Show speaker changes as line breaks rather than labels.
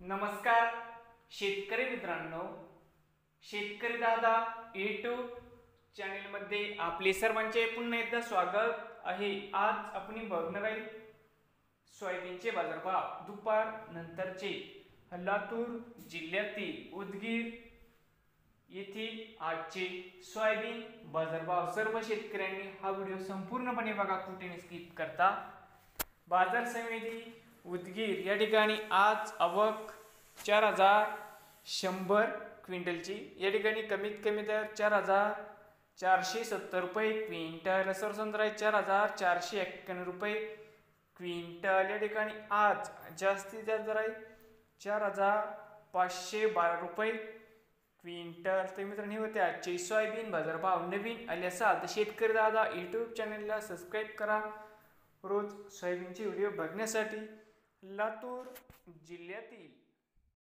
नमस्कार शेतकरी मित्रांनो, शेतकरी दादा यूट्यूब चॅनेलमध्ये आपले सर्वांचे पुन्हा एकदा स्वागत आहे। आज आपण बघणार आहे सोयाबीनचे बाजारभाव दुपार नंतरचे लातूर जिल्ह्यातील उदगीर येथील आजचे सोयाबीन बाजारभाव। सर्व शेतकऱ्यांनी हा व्हिडिओ संपूर्णपणे बघा, कुठे स्किप करता। बाजार समिती उदगीर या ठिकाणी आज आवक 4100 क्विंटलची। या ठिकाणी कमीत कमी दर 4470 रुपये क्विंटल, सरसंद्राई 4451 रुपये क्विंटल। या ठिकाणी आज जास्तीत जास्त दर आहे 4512 रुपये क्विंटल। तर मित्रांनो, हे होते आजचे सोयाबीन बाजारभाव। नवीन आले असाल तर शेतकरी दादा यूट्यूब चॅनलला सबस्क्राईब करा रोज सोयाबीनचे व्हिडिओ बघण्यासाठी। लातूर जिल्ह्यातील